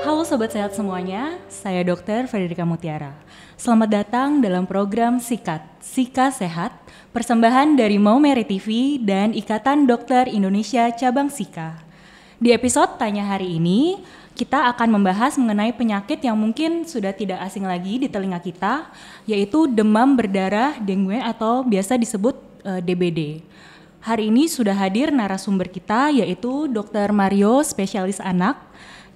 Halo Sobat Sehat semuanya, saya Dr. Frederica Mutiara. Selamat datang dalam program Sikat, Sika Sehat, persembahan dari Maumere TV dan Ikatan Dokter Indonesia Cabang Sika. Di episode Tanya hari ini, kita akan membahas mengenai penyakit yang mungkin sudah tidak asing lagi di telinga kita, yaitu demam berdarah dengue atau biasa disebut DBD. Hari ini sudah hadir narasumber kita, yaitu Dr. Mario, spesialis anak,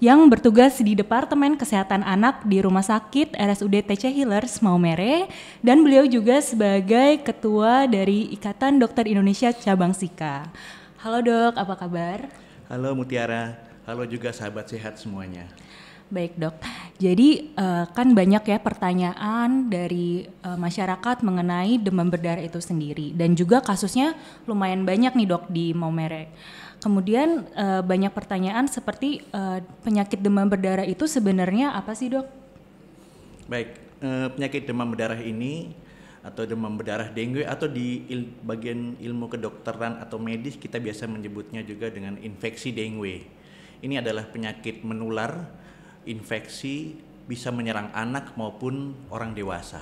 yang bertugas di Departemen Kesehatan Anak di Rumah Sakit RSUD TC Healers Maumere, dan beliau juga sebagai Ketua dari Ikatan Dokter Indonesia Cabang Sika. Halo Dok, apa kabar? Halo Mutiara, halo juga sahabat sehat semuanya. Baik Dok, jadi kan banyak ya pertanyaan dari masyarakat mengenai demam berdarah itu sendiri, dan juga kasusnya lumayan banyak nih Dok di Maumere. Kemudian banyak pertanyaan seperti penyakit demam berdarah itu sebenarnya apa sih Dok? Baik, penyakit demam berdarah ini atau demam berdarah dengue atau di bagian ilmu kedokteran atau medis kita biasa menyebutnya juga dengan infeksi dengue. Ini adalah penyakit menular, infeksi bisa menyerang anak maupun orang dewasa.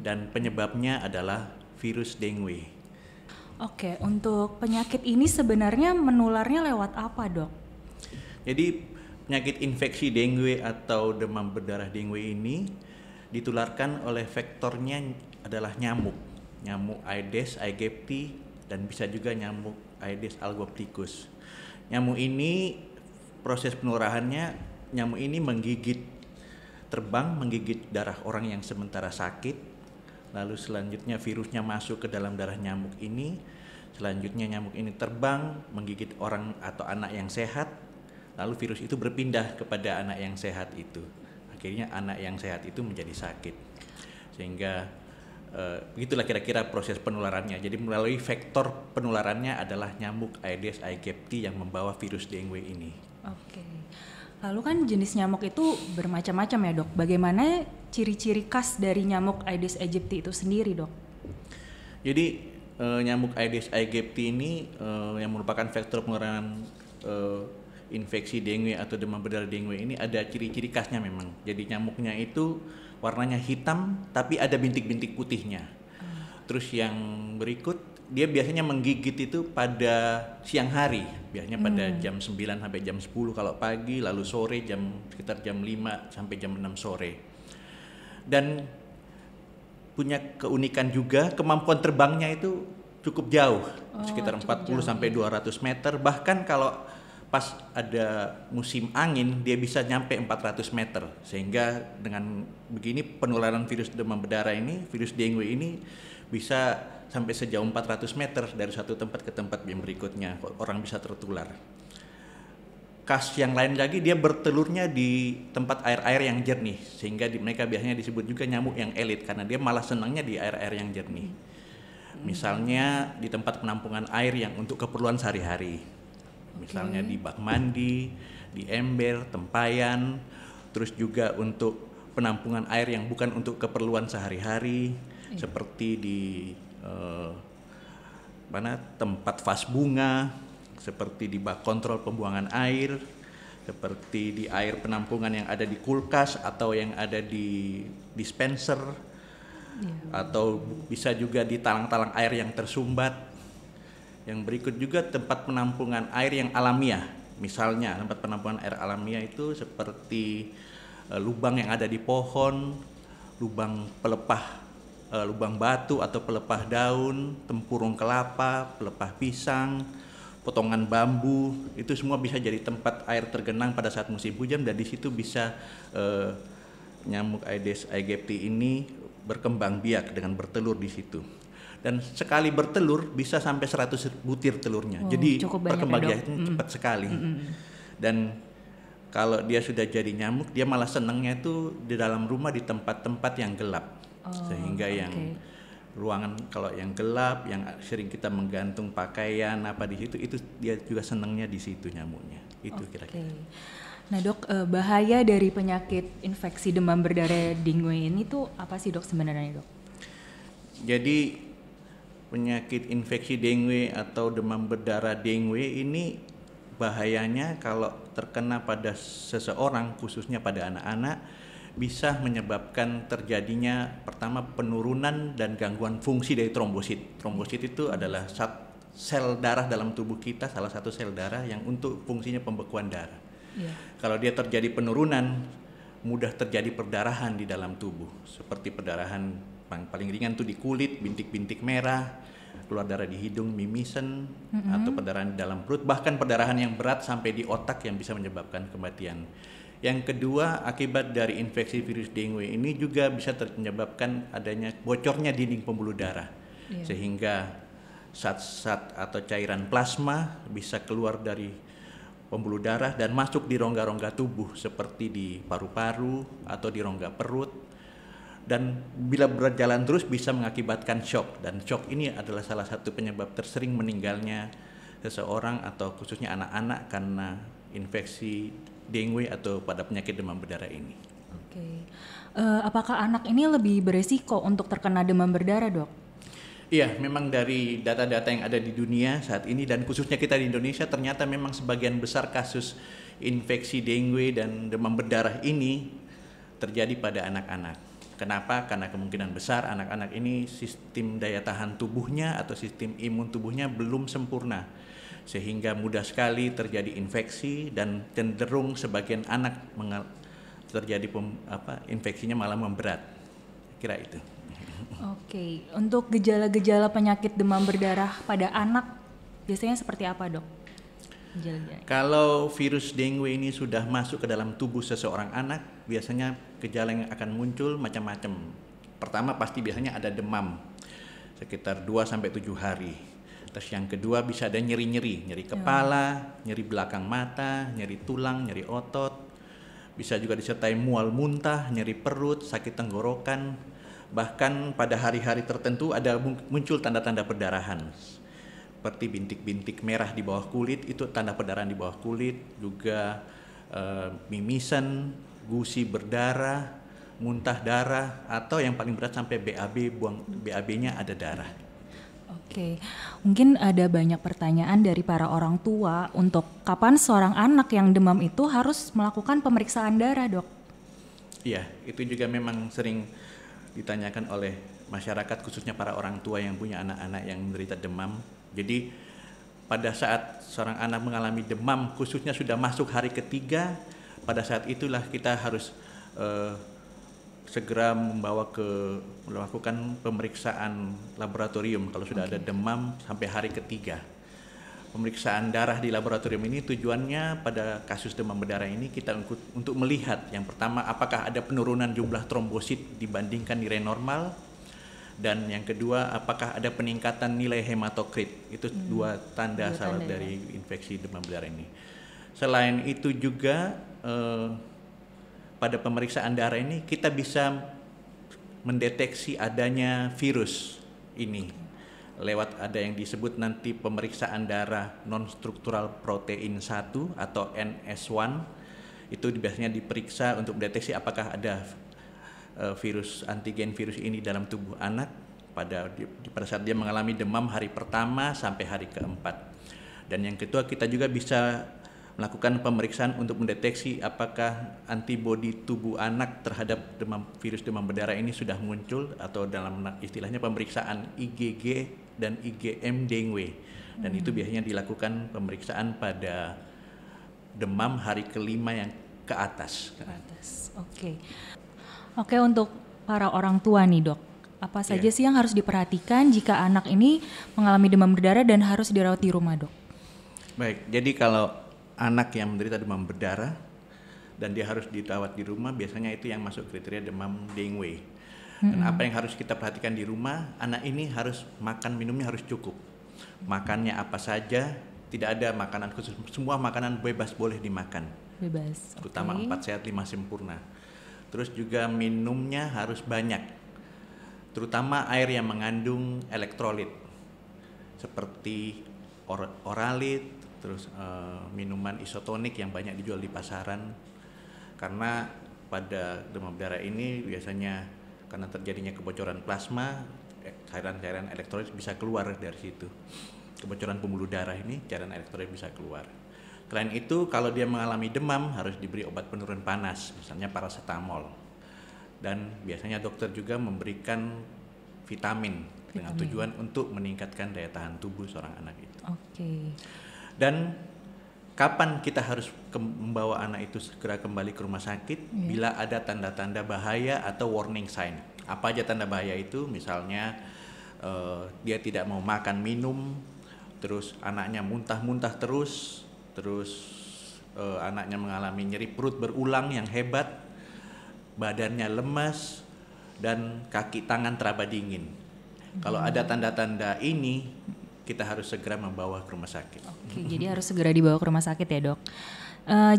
Dan penyebabnya adalah virus dengue. Oke, untuk penyakit ini sebenarnya menularnya lewat apa Dok? Jadi penyakit infeksi dengue atau demam berdarah dengue ini ditularkan oleh vektornya adalah nyamuk Aedes aegypti dan bisa juga nyamuk Aedes albopicus. Nyamuk ini proses penularannya, nyamuk ini menggigit darah orang yang sementara sakit. Lalu selanjutnya virusnya masuk ke dalam darah nyamuk ini. Selanjutnya nyamuk ini terbang, menggigit orang atau anak yang sehat. Lalu virus itu berpindah kepada anak yang sehat itu. Akhirnya anak yang sehat itu menjadi sakit. Sehingga begitulah kira-kira proses penularannya. Jadi melalui vektor penularannya adalah nyamuk Aedes aegypti yang membawa virus dengue ini. Oke. Lalu kan jenis nyamuk itu bermacam-macam ya Dok. Bagaimana ciri-ciri khas dari nyamuk Aedes aegypti itu sendiri Dok? Jadi nyamuk Aedes aegypti ini yang merupakan vektor penularan infeksi dengue atau demam berdarah dengue ini ada ciri-ciri khasnya memang. Jadi nyamuknya itu warnanya hitam tapi ada bintik-bintik putihnya. Terus yang berikut dia biasanya menggigit itu pada siang hari, biasanya pada jam 9 sampai jam 10 kalau pagi, lalu sore sekitar jam 5 sampai jam 6 sore. Dan punya keunikan juga, kemampuan terbangnya itu cukup jauh, sekitar 40 sampai 200 meter, bahkan kalau pas ada musim angin dia bisa nyampe 400 meter. Sehingga dengan begini penularan virus demam berdarah ini, virus dengue ini bisa sampai sejauh 400 meter dari satu tempat ke tempat yang berikutnya, orang bisa tertular. Khas yang lain lagi, dia bertelurnya di tempat air-air yang jernih, sehingga mereka biasanya disebut juga nyamuk yang elit karena dia malah senangnya di air-air yang jernih. Misalnya di tempat penampungan air yang untuk keperluan sehari-hari, misalnya di bak mandi, di ember, tempayan, terus juga untuk penampungan air yang bukan untuk keperluan sehari-hari, seperti di tempat vas bunga, seperti di bak kontrol pembuangan air, seperti di air penampungan yang ada di kulkas atau yang ada di dispenser, atau bisa juga di talang-talang air yang tersumbat. Yang berikut juga tempat penampungan air yang alamiah. Misalnya tempat penampungan air alamiah itu seperti lubang yang ada di pohon, lubang pelepah lubang batu atau pelepah daun, tempurung kelapa, pelepah pisang, potongan bambu, itu semua bisa jadi tempat air tergenang pada saat musim hujan, dan di situ bisa nyamuk Aedes aegypti ini berkembang biak dengan bertelur di situ. Dan sekali bertelur bisa sampai 100 butir telurnya. Jadi perkembang biaknya cepat sekali. Dan kalau dia sudah jadi nyamuk, dia malah senangnya itu di dalam rumah di tempat-tempat yang gelap. Sehingga yang ruangan kalau yang gelap, yang sering kita menggantung pakaian apa di situ, itu dia juga senangnya di situ nyamuknya. Itu kira-kira. Nah Dok, bahaya dari penyakit infeksi demam berdarah dengue ini tuh apa sih Dok sebenarnya Dok? Jadi penyakit infeksi dengue atau demam berdarah dengue ini bahayanya kalau terkena pada seseorang, khususnya pada anak-anak, bisa menyebabkan terjadinya pertama penurunan dan gangguan fungsi dari trombosit. Trombosit itu adalah sel darah dalam tubuh kita, salah satu sel darah yang untuk fungsinya pembekuan darah. Kalau dia terjadi penurunan, mudah terjadi perdarahan di dalam tubuh, seperti perdarahan paling ringan tuh di kulit, bintik-bintik merah, keluar darah di hidung, mimisen, atau perdarahan di dalam perut, bahkan perdarahan yang berat sampai di otak yang bisa menyebabkan kematian. Yang kedua, akibat dari infeksi virus dengue ini juga bisa menyebabkan adanya bocornya dinding pembuluh darah, sehingga zat-zat atau cairan plasma bisa keluar dari pembuluh darah dan masuk di rongga-rongga tubuh seperti di paru-paru atau di rongga perut, dan bila berjalan terus bisa mengakibatkan shock, dan shock ini adalah salah satu penyebab tersering meninggalnya seseorang atau khususnya anak-anak karena infeksi dengue atau pada penyakit demam berdarah ini. Apakah anak ini lebih beresiko untuk terkena demam berdarah, Dok? Iya, memang dari data-data yang ada di dunia saat ini dan khususnya kita di Indonesia, ternyata memang sebagian besar kasus infeksi dengue dan demam berdarah ini terjadi pada anak-anak. Kenapa? Karena kemungkinan besar anak-anak ini sistem daya tahan tubuhnya atau sistem imun tubuhnya belum sempurna, sehingga mudah sekali terjadi infeksi dan cenderung sebagian anak terjadi infeksinya malah memberat. Kira itu. Untuk gejala-gejala penyakit demam berdarah pada anak biasanya seperti apa, Dok? Kalau virus dengue ini sudah masuk ke dalam tubuh seseorang anak, biasanya gejala yang akan muncul macam-macam. Pertama pasti biasanya ada demam sekitar 2-7 hari. Terus yang kedua bisa ada nyeri-nyeri kepala, nyeri belakang mata, nyeri tulang, nyeri otot. Bisa juga disertai mual muntah, nyeri perut, sakit tenggorokan. Bahkan pada hari-hari tertentu ada muncul tanda-tanda perdarahan. Seperti bintik-bintik merah di bawah kulit, itu tanda perdarahan di bawah kulit. Juga mimisan, gusi berdarah, muntah darah, atau yang paling berat sampai BAB, BAB-nya ada darah. Mungkin ada banyak pertanyaan dari para orang tua untuk kapan seorang anak yang demam itu harus melakukan pemeriksaan darah, Dok? Iya, itu juga memang sering ditanyakan oleh masyarakat, khususnya para orang tua yang punya anak-anak yang menderita demam. Jadi pada saat seorang anak mengalami demam, khususnya sudah masuk hari ketiga, pada saat itulah kita harus segera melakukan pemeriksaan laboratorium kalau sudah ada demam sampai hari ketiga. Pemeriksaan darah di laboratorium ini tujuannya pada kasus demam berdarah ini kita untuk melihat yang pertama apakah ada penurunan jumlah trombosit dibandingkan nilai normal, dan yang kedua apakah ada peningkatan nilai hematokrit. Itu dua tanda dari infeksi demam berdarah ini. Selain itu juga pada pemeriksaan darah ini kita bisa mendeteksi adanya virus ini lewat ada yang disebut nanti pemeriksaan darah non-struktural protein 1 atau NS1. Itu biasanya diperiksa untuk mendeteksi apakah ada antigen virus ini dalam tubuh anak pada saat dia mengalami demam hari pertama sampai hari keempat. Dan yang kedua kita juga bisa melakukan pemeriksaan untuk mendeteksi apakah antibodi tubuh anak terhadap virus demam berdarah ini sudah muncul, atau dalam istilahnya pemeriksaan IgG dan IgM dengue. Dan itu biasanya dilakukan pemeriksaan pada demam hari kelima yang ke atas. Oke, untuk para orang tua nih, Dok, apa saja sih yang harus diperhatikan jika anak ini mengalami demam berdarah dan harus dirawat di rumah, Dok? Baik, jadi kalau anak yang menderita demam berdarah dan dia harus dirawat di rumah, biasanya itu yang masuk kriteria demam dengue. Dan apa yang harus kita perhatikan di rumah, anak ini harus makan minumnya harus cukup. Makannya apa saja, tidak ada makanan khusus, semua makanan bebas boleh dimakan. Terutama 4 sehat 5 sempurna. Terus juga minumnya harus banyak, terutama air yang mengandung elektrolit seperti oralit, terus minuman isotonik yang banyak dijual di pasaran. Karena pada demam berdarah ini biasanya karena terjadinya kebocoran plasma, cairan-cairan elektrolit bisa keluar dari situ. Kebocoran pembuluh darah ini, cairan elektrolit bisa keluar. Selain itu, kalau dia mengalami demam harus diberi obat penurun panas, misalnya paracetamol. Dan biasanya dokter juga memberikan vitamin dengan tujuan untuk meningkatkan daya tahan tubuh seorang anak itu. Dan kapan kita harus membawa anak itu segera kembali ke rumah sakit? Bila ada tanda-tanda bahaya atau warning sign. Apa aja tanda bahaya itu? Misalnya dia tidak mau makan minum, terus anaknya muntah-muntah terus anaknya mengalami nyeri perut berulang yang hebat, badannya lemas, dan kaki tangan teraba dingin. Kalau ada tanda-tanda ini, kita harus segera membawa ke rumah sakit. Jadi harus segera dibawa ke rumah sakit ya, Dok.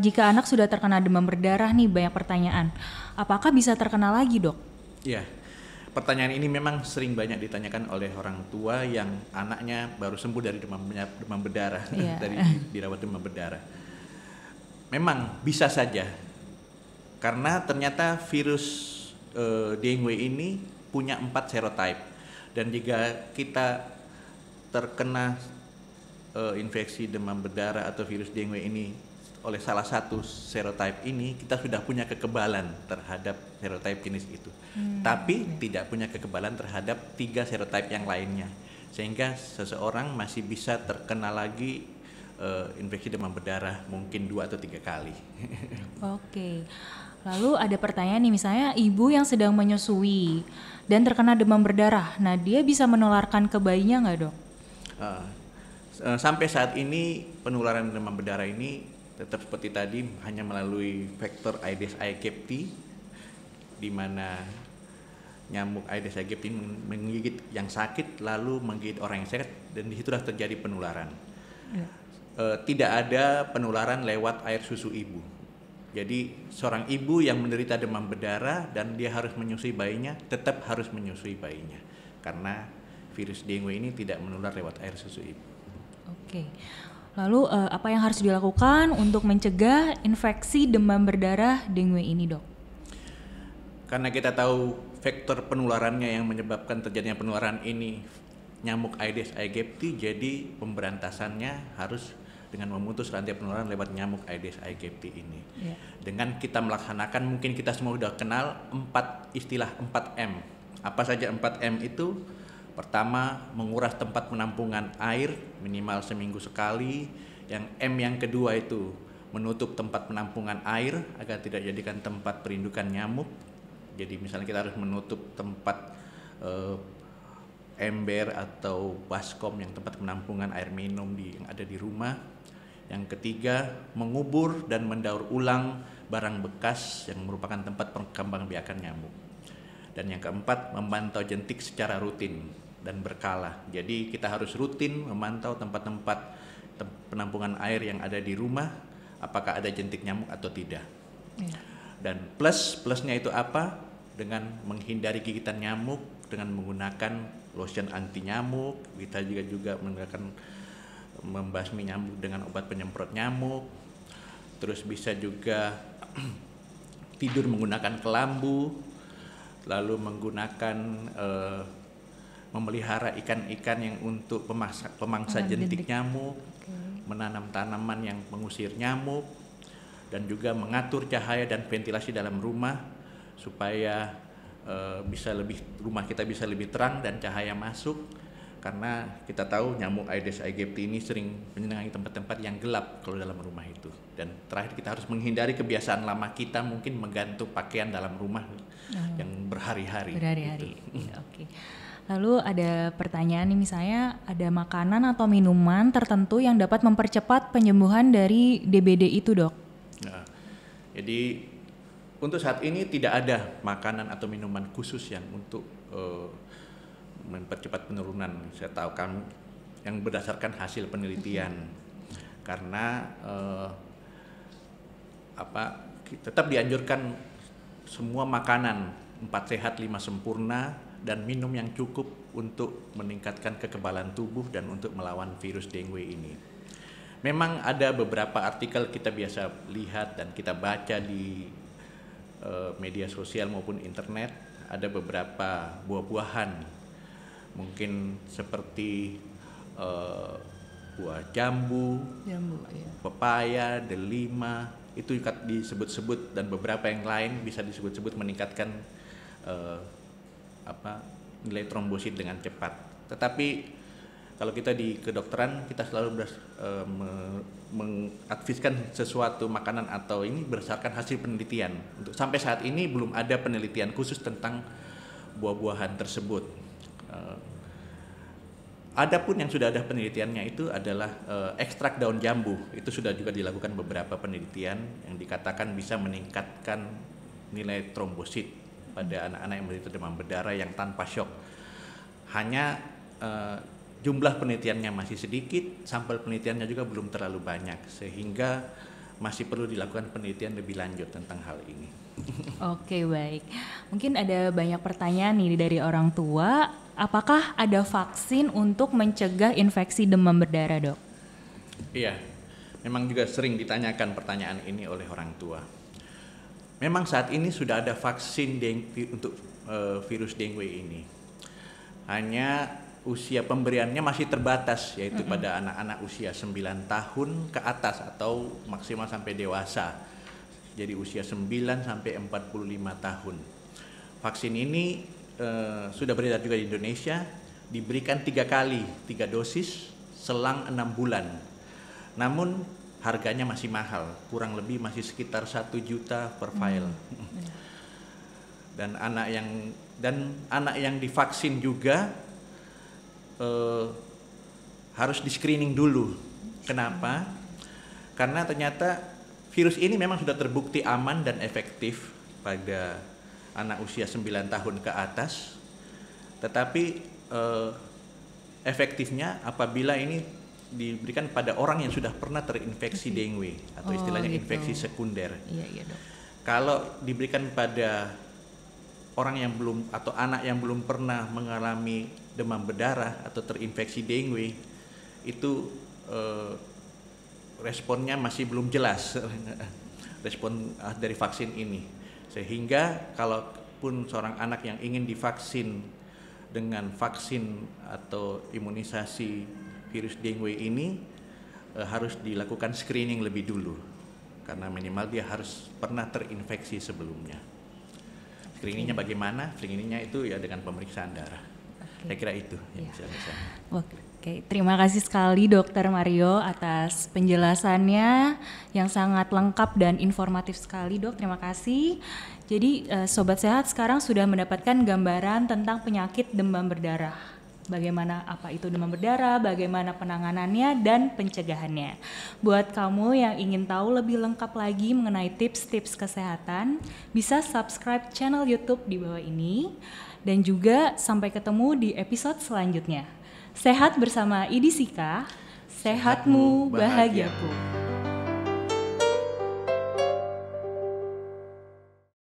Jika anak sudah terkena demam berdarah nih, banyak pertanyaan. Apakah bisa terkena lagi, Dok? Iya. Pertanyaan ini memang sering banyak ditanyakan oleh orang tua yang anaknya baru sembuh dari demam berdarah, dari dirawat demam berdarah. Memang bisa saja, karena ternyata virus dengue ini punya 4 serotype, dan jika kita terkena infeksi demam berdarah atau virus dengue ini oleh salah satu serotype ini, kita sudah punya kekebalan terhadap serotype jenis itu. Tapi tidak punya kekebalan terhadap 3 serotype yang lainnya. Sehingga seseorang masih bisa terkena lagi infeksi demam berdarah mungkin 2 atau 3 kali. Lalu ada pertanyaan nih, misalnya ibu yang sedang menyusui dan terkena demam berdarah, nah dia bisa menularkan ke bayinya nggak, Dok? Sampai saat ini penularan demam berdarah ini tetap seperti tadi, hanya melalui faktor Aedes aegypti, di mana nyamuk Aedes aegypti menggigit yang sakit lalu menggigit orang yang sehat, dan disitulah terjadi penularan. Tidak ada penularan lewat air susu ibu. Jadi seorang ibu yang menderita demam berdarah dan dia harus menyusui bayinya, tetap harus menyusui bayinya, karena virus dengue ini tidak menular lewat air susu ibu. Lalu apa yang harus dilakukan untuk mencegah infeksi demam berdarah dengue ini, Dok? Karena kita tahu faktor penularannya yang menyebabkan terjadinya penularan ini nyamuk Aedes aegypti, jadi pemberantasannya harus dengan memutus rantai penularan lewat nyamuk Aedes aegypti ini. Dengan kita melaksanakan, mungkin kita semua sudah kenal istilah 4M. Apa saja 4M itu? Pertama, menguras tempat penampungan air minimal seminggu sekali. Yang M yang kedua itu menutup tempat penampungan air agar tidak dijadikan tempat perindukan nyamuk. Jadi misalnya kita harus menutup tempat ember atau baskom yang tempat penampungan air minum yang ada di rumah. Yang ketiga, mengubur dan mendaur ulang barang bekas yang merupakan tempat perkembangbiakan nyamuk. Dan yang keempat, memantau jentik secara rutin dan berkala. Jadi kita harus rutin memantau tempat-tempat penampungan air yang ada di rumah, apakah ada jentik nyamuk atau tidak. Dan plusnya itu apa? Dengan menghindari gigitan nyamuk, dengan menggunakan lotion anti nyamuk. Kita juga menggunakan membasmi nyamuk dengan obat penyemprot nyamuk. Terus bisa juga tidur menggunakan kelambu, lalu menggunakan memelihara ikan-ikan yang untuk pemangsa jentik nyamuk, menanam tanaman yang mengusir nyamuk, dan juga mengatur cahaya dan ventilasi dalam rumah supaya rumah kita bisa lebih terang dan cahaya masuk. Karena kita tahu nyamuk Aedes aegypti ini sering menyenangi tempat-tempat yang gelap kalau dalam rumah itu. Dan terakhir, kita harus menghindari kebiasaan lama kita, mungkin menggantung pakaian dalam rumah yang berhari-hari. Gitu. Lalu ada pertanyaan nih, misalnya ada makanan atau minuman tertentu yang dapat mempercepat penyembuhan dari DBD itu, Dok? Jadi untuk saat ini tidak ada makanan atau minuman khusus yang untuk mempercepat penurunan. Saya tahu kami yang berdasarkan hasil penelitian, karena tetap dianjurkan semua makanan 4 sehat 5 sempurna dan minum yang cukup untuk meningkatkan kekebalan tubuh dan untuk melawan virus dengue ini. Memang ada beberapa artikel kita biasa lihat dan kita baca di media sosial maupun internet, ada beberapa buah-buahan mungkin seperti buah jambu, Iya. pepaya, delima, itu disebut-sebut, dan beberapa yang lain bisa disebut-sebut meningkatkan nilai trombosit dengan cepat. Tetapi kalau kita di kedokteran, kita selalu mengadviskan sesuatu makanan atau ini berdasarkan hasil penelitian. Untuk sampai saat ini belum ada penelitian khusus tentang buah-buahan tersebut. Adapun yang sudah ada penelitiannya itu adalah ekstrak daun jambu. Itu sudah juga dilakukan beberapa penelitian yang dikatakan bisa meningkatkan nilai trombosit pada anak-anak yang menderita demam berdarah yang tanpa shock. Hanya jumlah penelitiannya masih sedikit, sampel penelitiannya juga belum terlalu banyak, sehingga masih perlu dilakukan penelitian lebih lanjut tentang hal ini. Oke, baik. Mungkin ada banyak pertanyaan nih dari orang tua. Apakah ada vaksin untuk mencegah infeksi demam berdarah, Dok? Iya, memang juga sering ditanyakan pertanyaan ini oleh orang tua. Memang saat ini sudah ada vaksin untuk virus dengue ini. Hanya usia pemberiannya masih terbatas, yaitu pada anak-anak usia 9 tahun ke atas atau maksimal sampai dewasa. Jadi usia 9 sampai 45 tahun. Vaksin ini sudah beredar juga di Indonesia, diberikan 3 kali, 3 dosis selang 6 bulan. Namun harganya masih mahal, kurang lebih masih sekitar 1 juta per vial. Dan anak yang divaksin juga harus di screening dulu. Kenapa? Karena ternyata virus ini memang sudah terbukti aman dan efektif pada anak usia 9 tahun ke atas, tetapi efektifnya apabila ini diberikan pada orang yang sudah pernah terinfeksi dengue atau istilahnya infeksi sekunder. Iya, Dok. Kalau diberikan pada orang yang belum atau anak yang belum pernah mengalami demam berdarah atau terinfeksi dengue, itu responnya masih belum jelas respon dari vaksin ini. Sehingga kalaupun seorang anak yang ingin divaksin dengan vaksin atau imunisasi virus dengue ini harus dilakukan screening lebih dulu, karena minimal dia harus pernah terinfeksi sebelumnya. Screeningnya bagaimana? Screeningnya itu ya dengan pemeriksaan darah. Saya kira itu yang bisa saya. Oke, terima kasih sekali Dokter Mario atas penjelasannya yang sangat lengkap dan informatif sekali, Dok. Terima kasih. Jadi Sobat Sehat sekarang sudah mendapatkan gambaran tentang penyakit demam berdarah. Bagaimana apa itu demam berdarah, bagaimana penanganannya dan pencegahannya. Buat kamu yang ingin tahu lebih lengkap lagi mengenai tips-tips kesehatan, bisa subscribe channel YouTube di bawah ini. Dan juga sampai ketemu di episode selanjutnya. Sehat bersama Idi Sika, sehatmu bahagiaku.